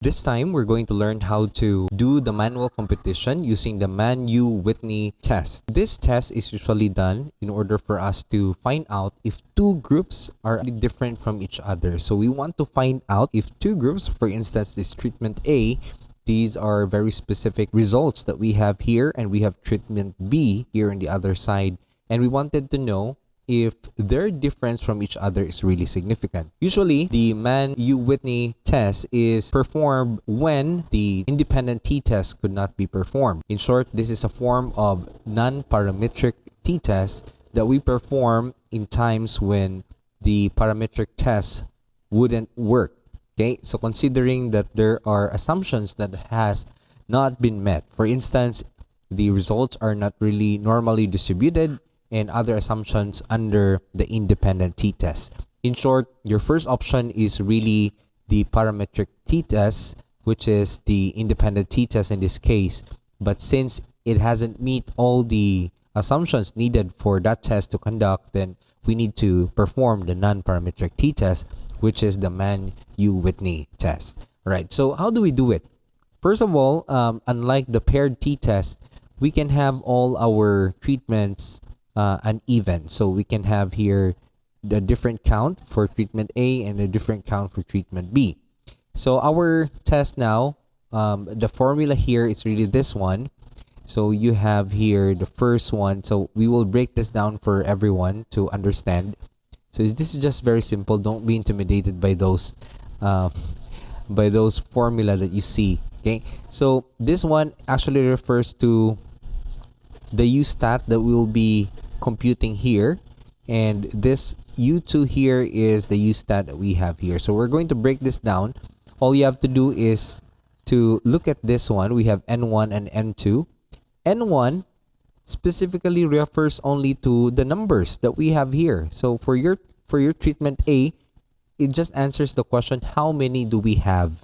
This time, we're going to learn how to do the manual competition using the Mann U Whitney test. This test is usually done in order for us to find out if two groups are different from each other. So we want to find out if two groups, for instance, this treatment A, these are very specific results that we have here, and we have treatment B here on the other side. And we wanted to know if their difference from each other is really significant. Usually, the Mann U Whitney test is performed when the independent t-test could not be performed. In short, this is a form of non-parametric t-test that we perform in times when the parametric test wouldn't work. Okay, so considering that there are assumptions that has not been met. For instance, the results are not really normally distributed, and other assumptions under the independent t-test. In short, your first option is really the parametric t-test, which is the independent t-test in this case. But since it hasn't meet all the assumptions needed for that test to conduct, then we need to perform the non-parametric t-test, which is the Mann U Whitney test. All right, so how do we do it? First of all, unlike the paired t-test, we can have all our treatments uneven. So we can have here the different count for treatment A and a different count for treatment B. So our test now, the formula here is really this one. So you have here the first one. So we will break this down for everyone to understand. So this is just very simple. Don't be intimidated by those formula that you see. Okay. So this one actually refers to the U stat that we will be computing here, and this U2 here is the U stat that we have here. So we're going to break this down. All you have to do is to look at this one. We have N1 and N2. N1 specifically refers only to the numbers that we have here. So for your treatment A, it just answers the question, how many do we have?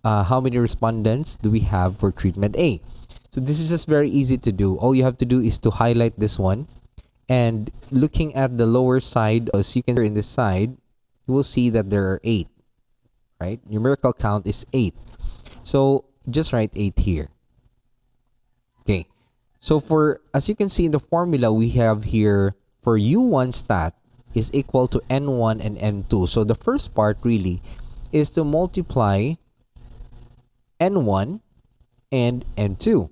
How many respondents do we have for treatment A? So this is just very easy to do. All you have to do is to highlight this one, and looking at the lower side, as you can see in this side, you will see that there are 8, right? Numerical count is 8. So just write 8 here. Okay. So as you can see in the formula, we have here for U1 stat is equal to N1 and N2. So the first part really is to multiply N1 and N2.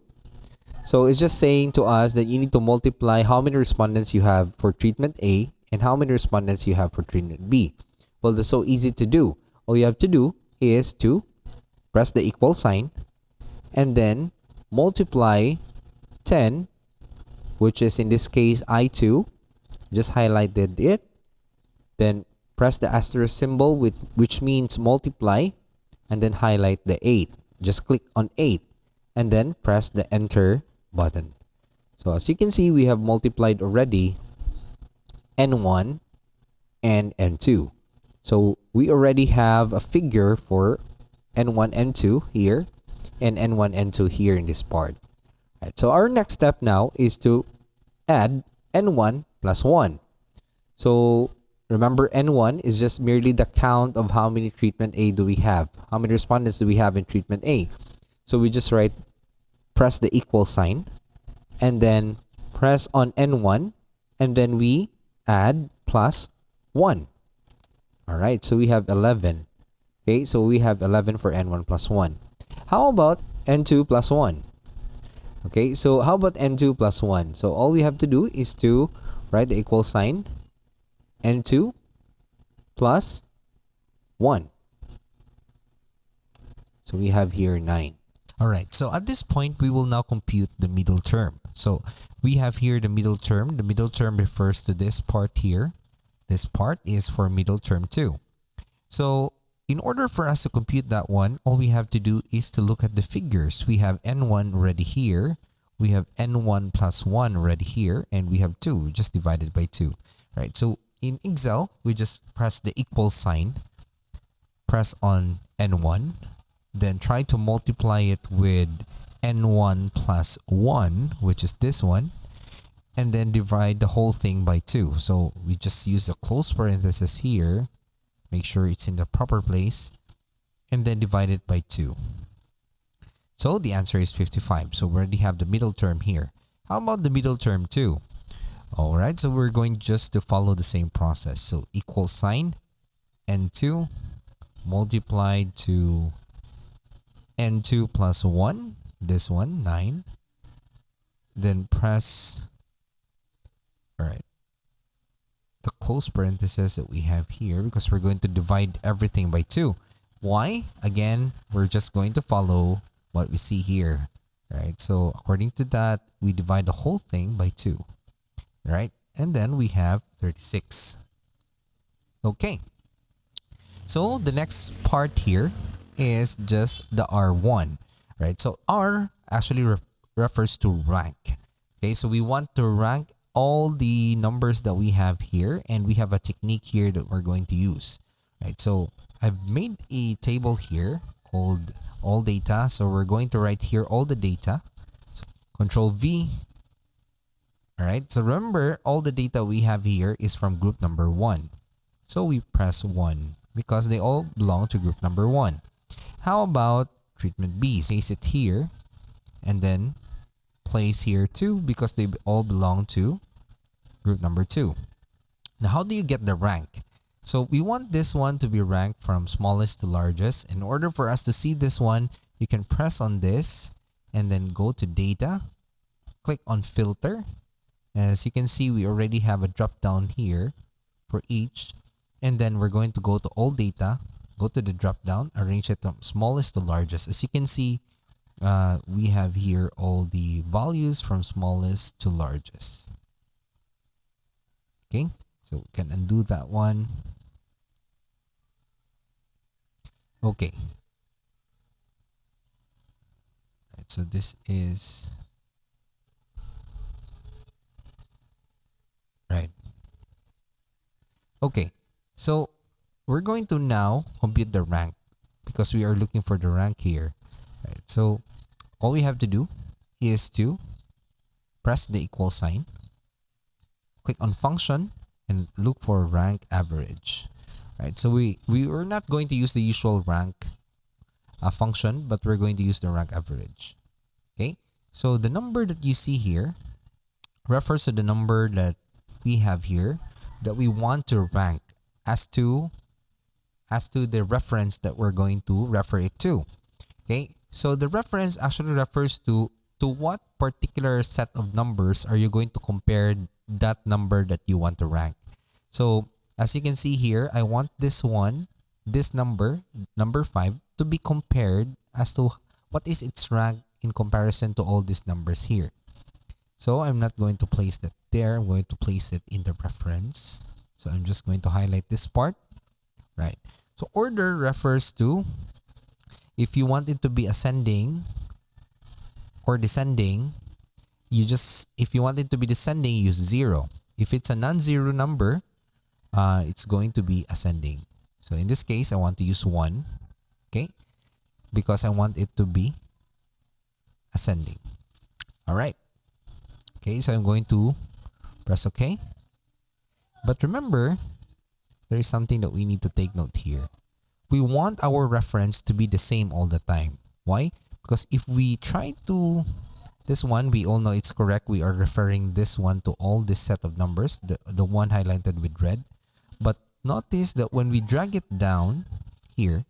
So it's just saying to us that you need to multiply how many respondents you have for treatment A and how many respondents you have for treatment B. Well, that's so easy to do. All you have to do is to press the equal sign and then multiply 10, which is in this case I2. Just highlighted it. Then press the asterisk symbol, which means multiply, and then highlight the 8. Just click on 8 and then press the enter button. So as you can see, we have multiplied already N1 and N2. So we already have a figure for N1, N2 here and N1, N2 here in this part. Right, so our next step now is to add N1 plus 1. So remember, N1 is just merely the count of how many treatment A do we have. How many respondents do we have in treatment A? So we just press the equal sign and then press on N1, and then we add plus 1. All right, so we have 11. Okay, so we have 11 for N1 plus 1. How about N2 plus 1? Okay, so how about N2 plus 1? So all we have to do is to write the equal sign, N2 plus 1. So we have here 9. All right, so at this point, we will now compute the middle term. So we have here the middle term. The middle term refers to this part here. This part is for middle term 2. So in order for us to compute that one, all we have to do is to look at the figures. We have N1 already here. We have N1 plus 1 already here. And we have 2, just divided by 2. Right, so in Excel, we just press the equal sign. Press on N1. Then try to multiply it with N1 plus 1, which is this one. And then divide the whole thing by 2. So we just use a close parenthesis here. Make sure it's in the proper place. and then divide it by 2. So the answer is 55. So we already have the middle term here. How about the middle term too? Alright, so we're going just to follow the same process. So equal sign, n2 multiplied to n2 plus 1. This one, 9. Then press, alright, the close parenthesis that we have here because we're going to divide everything by 2. Why? Again, we're just going to follow what we see here, right? So according to that, we divide the whole thing by 2, right? And then we have 36. Okay. So the next part here is just the R1, right? So R actually refers to rank. Okay, so we want to rank all the numbers that we have here, and we have a technique here that we're going to use, right? So I've made a table here called all data. So we're going to write here all the data. So Control V. All right. So remember, all the data we have here is from group number 1. So we press 1 because they all belong to group number 1. How about treatment B? So place it here and then place here 2 because they all belong to group number 2. Now, how do you get the rank? So we want this one to be ranked from smallest to largest. In order for us to see this one, you can press on this and then go to data, click on filter. As you can see, we already have a drop down here for each. And then we're going to go to all data, go to the drop down, arrange it from smallest to largest. As you can see, we have here all the values from smallest to largest. Okay, so we can undo that one. Okay. Right, so this is right. Okay. So we're going to now compute the rank because we are looking for the rank here. Right. So all we have to do is to press the equal sign, click on function, and look for rank average. Right, so we're not going to use the usual rank function, but we're going to use the rank average. Okay, so the number that you see here refers to the number that we have here that we want to rank as to the reference that we're going to refer it to. Okay, so the reference actually refers to what particular set of numbers are you going to compare that number that you want to rank. So as you can see here, I want this number 5, to be compared as to what is its rank in comparison to all these numbers here. So I'm not going to place that there. I'm going to place it in the reference. So I'm just going to highlight this part. Right. So order refers to if you want it to be ascending or descending, if you want it to be descending, use 0. If it's a non-zero number, it's going to be ascending. So in this case, I want to use 1, okay, because I want it to be ascending. All right. Okay, so I'm going to press OK. But remember, there is something that we need to take note here. We want our reference to be the same all the time. Why? Because if we try to, this one, we all know it's correct. We are referring this one to all this set of numbers, the one highlighted with red. But notice that when we drag it down here,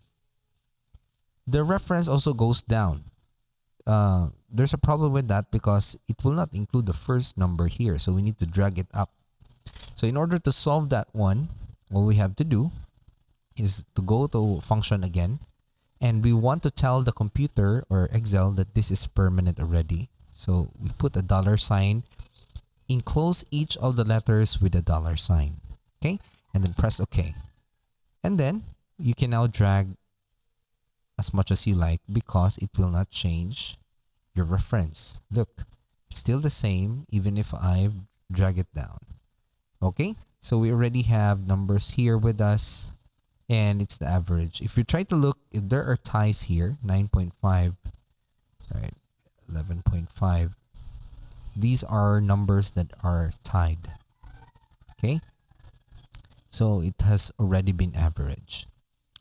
the reference also goes down. There's a problem with that because it will not include the first number here. So we need to drag it up. So in order to solve that one, all we have to do is to go to function again. And we want to tell the computer or Excel that this is permanent already. So we put a $sign, enclose each of the letters with a $sign. Okay? And then press OK. And then you can now drag as much as you like because it will not change your reference. Look, it's still the same even if I drag it down. Okay? So we already have numbers here with us and it's the average. If you try to look, if there are ties here, 9.5, right, 11.5. These are numbers that are tied. Okay? So it has already been averaged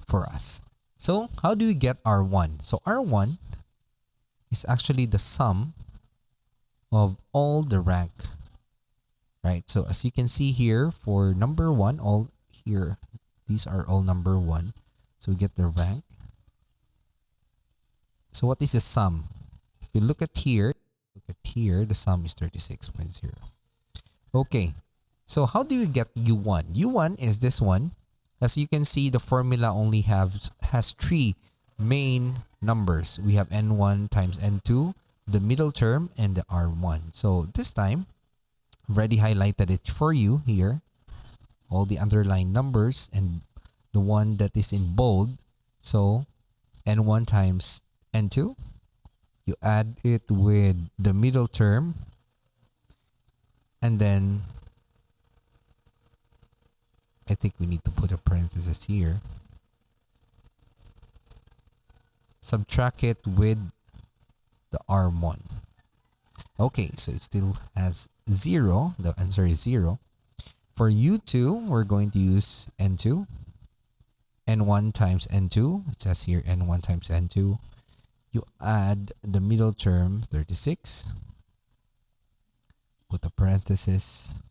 for us. So how do we get R1? So R1 is actually the sum of all the rank, right? So as you can see here, for number 1, all here, these are all number 1. So we get the rank. So what is the sum? If you look at here, the sum is 36.0. Okay, so how do we get U1? U1 is this one. As you can see, the formula only has 3 main numbers. We have N1 times N2, the middle term, and the R1. So this time, I've already highlighted it for you here. All the underlined numbers and the one that is in bold. So N1 times N2. You add it with the middle term. And then I think we need to put a parenthesis here. Subtract it with the R1. Okay, so it still has 0. The answer is 0. For U2, we're going to use N2. N1 times N2. It says here N1 times N2. You add the middle term, 36. Put a parenthesis.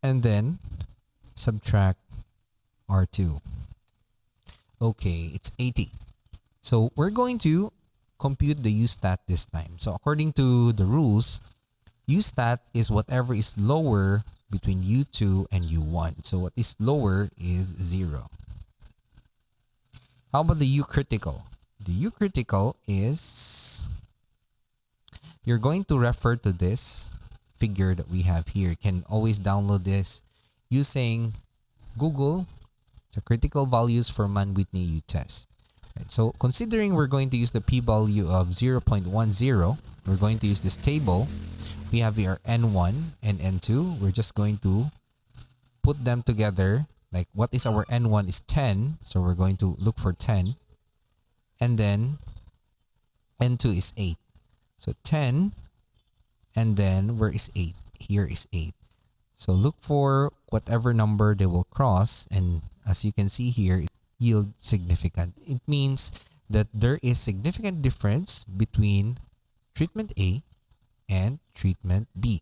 And then subtract R2. Okay, it's 80. So we're going to compute the U-stat this time. So according to the rules, U-stat is whatever is lower between U2 and U1. So what is lower is 0. How about the U-critical? The U-critical is, you're going to refer to this figure that we have here. You can always download this using Google, the critical values for Mann Whitney U Test. Right, so considering we're going to use the p-value of 0.10, we're going to use this table. We have here N1 and N2. We're just going to put them together. Like, what is our N1 is 10. So we're going to look for 10. And then N2 is 8. So 10, and then where is 8? Here is 8. So look for whatever number they will cross, and as you can see here, it yields significant. It means that there is significant difference between treatment A and treatment B.